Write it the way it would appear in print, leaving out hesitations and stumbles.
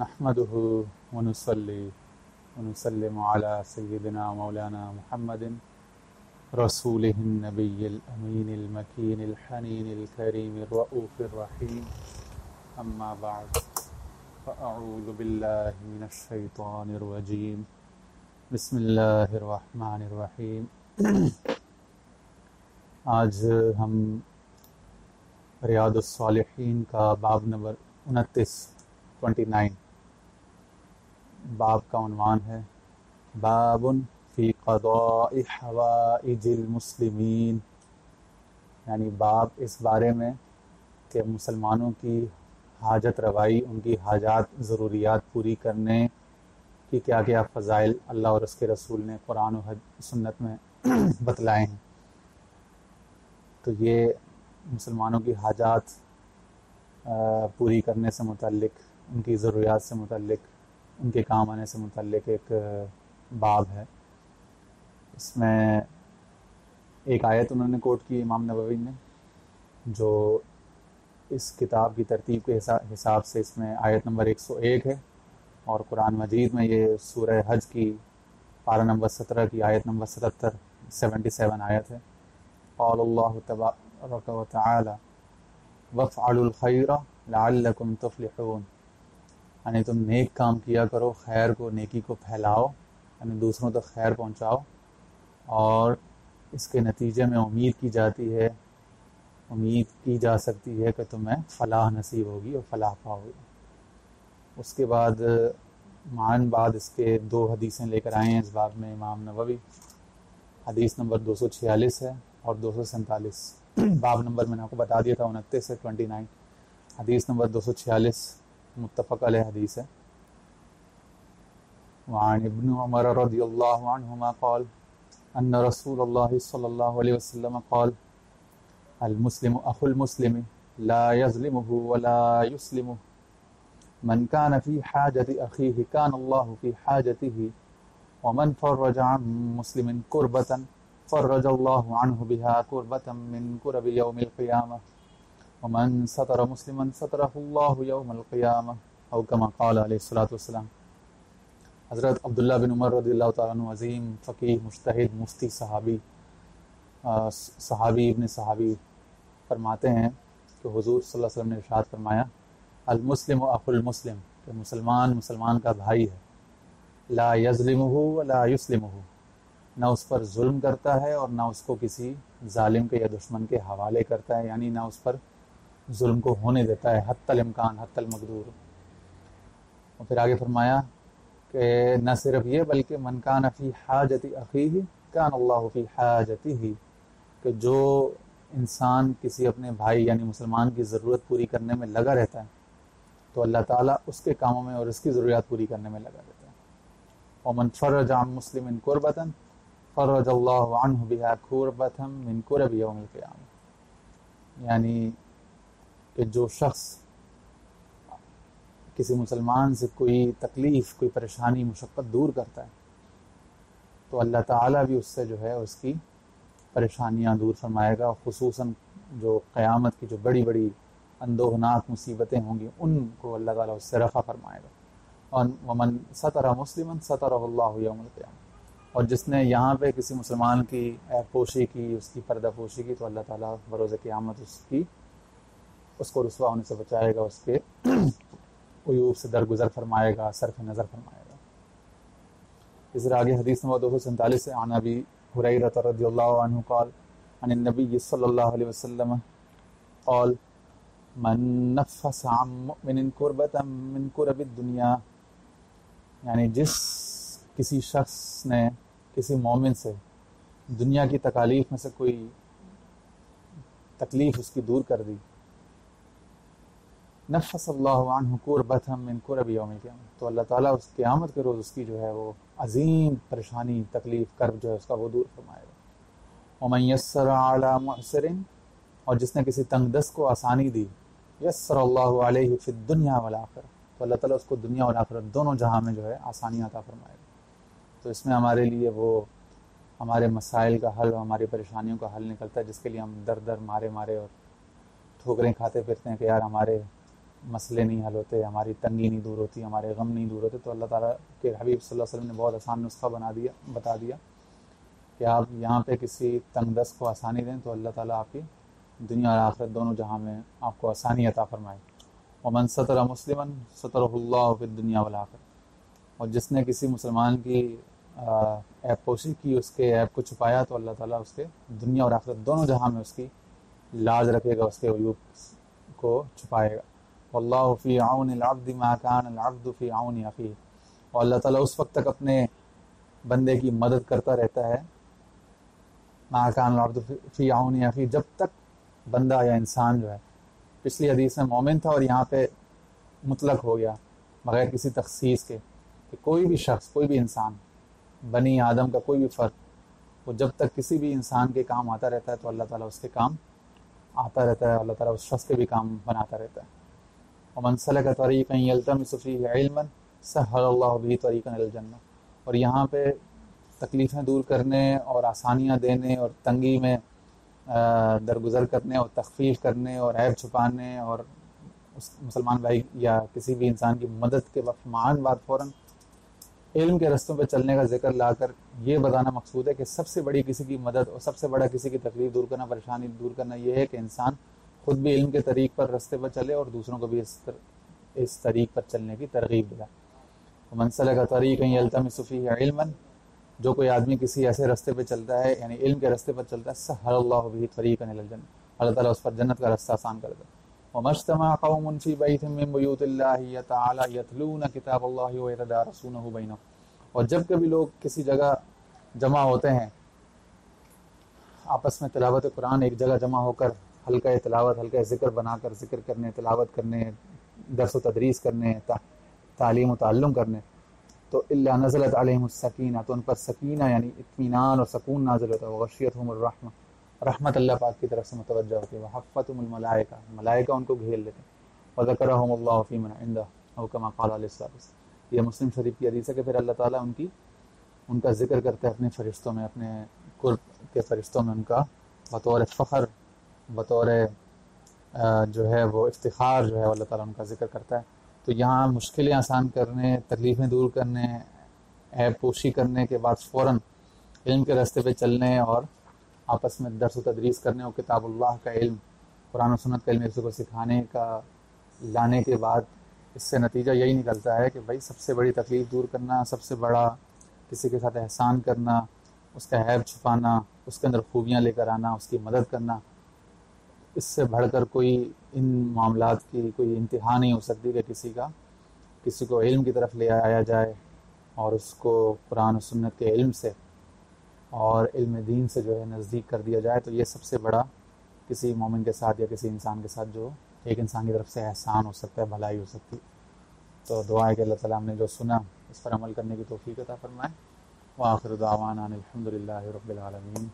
نحمده ونصلي ونسلم على سيدنا مولانا محمد رسوله النبي الأمين المكين الحنين الكريم الرؤوف الرحيم. أما بعد فأعوذ بالله من الشيطان الرجيم. بسم اللہ الرحمن الرحیم. آج ہم ریاض الصالحین کا باب نمبر 29 باب کا عنوان ہے باب فی قضاء حوائج المسلمین، یعنی باب اس بارے میں کہ مسلمانوں کی حاجت روائی، ان کی حاجات ضروریات پوری کرنے کی کیا کیا فضائل اللہ اور اس کے رسول نے قرآن و سنت میں بتلائے ہیں. تو یہ مسلمانوں کی حاجات پوری کرنے سے متعلق، ان کی ضروریات سے متعلق، ان کے کام آنے سے متعلق ایک باب ہے. اس میں ایک آیت انہوں نے کوٹ کی امام نووی نے، جو اس کتاب کی ترتیب کے حساب سے اس میں آیت نمبر 101 ہے، اور قرآن مجید میں یہ سورہ حج کی پارہ نمبر 17 کی آیت نمبر 77 آیت ہے. قال اللہ تبارک و تعالی وَافْعَلُوا الْخَيْرَ لَعَلَّكُمْ تُفْلِحُونَ، یعنی تم نیک کام کیا کرو، خیر کو، نیکی کو پھیلاؤ، یعنی دوسروں تک خیر پہنچاؤ، اور اس کے نتیجے میں امید کی جا سکتی ہے کہ تمہیں فلاح نصیب ہوگی اور فلاح پاؤ گے. اس کے بعد بعد اس کے 2 حدیثیں لے کر آئے ہیں اس باب میں امام نووی. حدیث نمبر 246 ہے اور 247. باب نمبر میں نے آپ کو بتا دیا تھا 29 سے 29. حدیث نمبر 246 متفق علیہ حدیث ہے. وعن ابن عمر رضی اللہ عنہما قال ان رسول اللہ صلی اللہ علیہ وسلم قال المسلم اخو المسلم لا يظلمه ولا يسلمه من كان في حاجة أخيه كان الله في حاجته ومن فرج عن مسلم كربة فرج الله عنه بها كربة من كرب يوم القيامة ومن ستر مسلما ستره الله يوم القيامة او كما قال علیہ الصلوۃ والسلام. حضرت عبداللہ بن عمر رضی اللہ تعالیٰ عنہ عظیم فقیہ مجتہد مفتی صحابی ابن صحابی فرماتے ہیں کہ حضور صلی اللہ علیہ وسلم نے ارشاد فرمایا المسلم اخو المسلم، کہ مسلمان کا بھائی ہے. لا یظلمہ ولا یسلمہ، نہ اس پر ظلم کرتا ہے اور نہ اس کو کسی ظالم کے یا دشمن کے حوالے کرتا ہے، یعنی نہ اس پر ظلم کو ہونے دیتا ہے حتی الامکان حتی المقدور. اور پھر آگے فرمایا کہ نہ صرف یہ بلکہ من کان فی حاجت اخیہ کان اللہ فی حاجتہ، کہ جو انسان کسی اپنے بھائی یعنی مسلمان کی ضرورت پوری کرنے میں لگا رہتا ہے تو اللہ تعالیٰ اس کے کاموں میں اور اس کی ضروریات پوری کرنے میں لگا رہتا ہے. ومن فرج عن مسلم کربۃ فرج اللہ عنہ بها کربۃ من کرب یوم القیامہ، یعنی کہ جو شخص کسی مسلمان سے کوئی تکلیف، کوئی پریشانی، مشقت دور کرتا ہے تو اللہ تعالیٰ بھی اس سے جو ہے اس کی پریشانیاں دور فرمائے گا، خصوصاً جو قیامت کی جو بڑی بڑی اندوہناک مصیبتیں ہوں گی ان کو اللہ تعالیٰ اس سے رفع فرمائے گا. اور ومن ستر مسلما سترہ اللہ یوم القیامہ، اور جس نے یہاں پہ کسی مسلمان کی عیب پوشی کی، اس کی پردہ پوشی کی، تو اللہ تعالیٰ بروز قیامت اس کو رسوا ہونے سے بچائے گا، اس کے عیوب سے درگزر فرمائے گا، صرف نظر فرمائے گا. اس طرح آگے حدیث نمبر 247 سے عن ابی ہریرہ رضی اللہ عنہ قال عن النبی صلی اللہ علیہ وسلم قال من نفس عن مؤمن کربۃ من کرب الدنیا، یعنی جس کسی شخص نے کسی مومن سے دنیا کی تکالیف میں سے کوئی تکلیف اس کی دور کر دی، نفس اللہ عنہ کربۃ من کرب یوم القیامہ، تو اللہ تعالیٰ اس قیامت کے روز اس کی جو ہے وہ عظیم پریشانی، تکلیف، کرب جو ہے اس کا وہ دور فرمائے گا. ومن یسر علی معسر، اور جس نے کسی تنگ دست کو آسانی دی، یسر اللہ علیہ فی الدنیا والآخرہ، تو اللہ تعالیٰ اس کو دنیا اور آخرت دونوں جہاں میں جو ہے آسانیاں عطا فرمائے گا. تو اس میں ہمارے لیے وہ ہمارے مسائل کا حل، ہماری پریشانیوں کا حل نکلتا ہے، جس کے لیے ہم در مارے اور ٹھوکریں کھاتے پھرتے ہیں کہ یار ہمارے مسئلے نہیں حل ہوتے، ہماری تنگی نہیں دور ہوتی، ہمارے غم نہیں دور ہوتے، تو اللہ تعالیٰ کے حبیب صلی اللہ علیہ وسلم نے بہت آسان نسخہ بتا دیا کہ آپ یہاں پہ کسی تنگ دست کو آسانی دیں تو اللہ تعالیٰ آپ کی دنیا اور آخرت دونوں جہاں میں آپ کو آسانی عطا فرمائے۔ ومن ستر مسلما سترہ اللہ فی الدنیا والآخرہ، اور جس نے کسی مسلمان کی عیب پوشی کی، اس کے عیب کو چھپایا، تو اللہ تعالیٰ اس کے دنیا اور آخرت دونوں جہاں میں اس کی لاج رکھے گا، اس کے عیوب کو چھپائے گا۔ واللہ فی عون العبد ما کان العبد فی عون اخیہ، اور اللہ تعالیٰ اس وقت تک اپنے بندے کی مدد کرتا رہتا ہے، ما کان العبد فی عون اخیہ، جب تک بندہ یا انسان جو ہے، پچھلی حدیث میں مومن تھا اور یہاں پہ مطلق ہو گیا بغیر کسی تخصیص کے، کہ کوئی بھی شخص، کوئی بھی انسان، بنی آدم کا کوئی بھی فرد، وہ جب تک کسی بھی انسان کے کام آتا رہتا ہے تو اللہ تعالیٰ اس کے کام آتا رہتا ہے، اللہ تعالیٰ اس شخص کے بھی کام بناتا رہتا ہے۔ ومن سلک طریقا یلتمس فیہ علما سہل اللہ بہ طریقا الی الجنہ، اور یہاں پہ تکلیفیں دور کرنے اور آسانیاں دینے اور تنگی میں درگزر کرنے اور تخفیف کرنے اور عیب چھپانے اور اس مسلمان بھائی یا کسی بھی انسان کی مدد کے وقت معاً بعد فوراً علم کے رستوں پہ چلنے کا ذکر لا کر یہ بتانا مقصود ہے کہ سب سے بڑی کسی کی مدد اور سب سے بڑا کسی کی تکلیف دور کرنا، پریشانی دور کرنا یہ ہے کہ انسان خود بھی علم کے طریق پر رستے پر چلے اور دوسروں کو بھی اس طریق پر چلنے کی ترغیب دلائے۔ ومن سلک طریقا یلتمس فیہ علما، جو کوئی آدمی کسی ایسے رستے پہ چلتا ہے، یعنی علم کے رستے پر چلتا ہے، سہل اللہ بہ طریقا الی الجنہ، اللہ تعالیٰ اس پر جنت کا رستہ آسان کر دیتا ہے۔ وما اجتمع قوم فی بیت من بیوت اللہ تعالی یتلون کتاب اللہ ویتدارسونہ بینہم، اور جب کبھی لوگ کسی جگہ جمع ہوتے ہیں آپس میں تلاوت قرآن، ایک جگہ جمع ہو کر حلقہ تلاوت، حلقہ ذکر بنا کر ذکر کرنے، تلاوت کرنے، درس و تدریس کرنے، تعلیم و تعلم کرنے، تو الا نزلت علیہم السکینہ، تو ان پر سکینہ یعنی اطمینان اور سکون نازل ہوتا ہے، وغشیتہم الرحمہ، رحمت اللہ پاک کی طرف سے متوجہ ہوتی ہے، وحفتہم الملائکہ، ملائکہ ان کو گھیر لیتے ہیں، وذکرہم اللہ فی من عندہ او کما قال علیہ الصلوۃ والسلام، یہ مسلم شریف کی حدیث ہے کہ پھر اللہ تعالیٰ ان کا ذکر کرتے ہیں اپنے فرشتوں میں، اپنے قرب کے فرشتوں میں، ان کا بطور فخر، بطور جو ہے وہ افتخار جو ہے اللہ تعالیٰ ان کا ذکر کرتا ہے۔ تو یہاں مشکلیں آسان کرنے، تکلیفیں دور کرنے، عیب پوشی کرنے کے بعد فوراً علم کے راستے پہ چلنے اور آپس میں درس و تدریس کرنے اور کتاب اللہ کا علم، قرآن و سنت کا علم کسی کو سکھانے کا لانے کے بعد اس سے نتیجہ یہی نکلتا ہے کہ بھائی سب سے بڑی تکلیف دور کرنا، سب سے بڑا کسی کے ساتھ احسان کرنا، اس کا عیب چھپانا، اس کے اندر خوبیاں لے کر آنا، اس کی مدد کرنا، اس سے بڑھ کر کوئی ان معاملات کی کوئی انتہا نہیں ہو سکتی کہ کسی کو علم کی طرف لے آیا جائے اور اس کو قرآن و سنت کے علم سے اور علم دین سے جو ہے نزدیک کر دیا جائے، تو یہ سب سے بڑا کسی مومن کے ساتھ یا کسی انسان کے ساتھ جو ایک انسان کی طرف سے احسان ہو سکتا ہے، بھلائی ہو سکتی۔ تو دعا ہے کہ اللہ تعالیٰ ہم نے جو سنا اس پر عمل کرنے کی توفیق عطا فرمائے۔ وآخر دعوانا ان الحمد للہ رب العالمین۔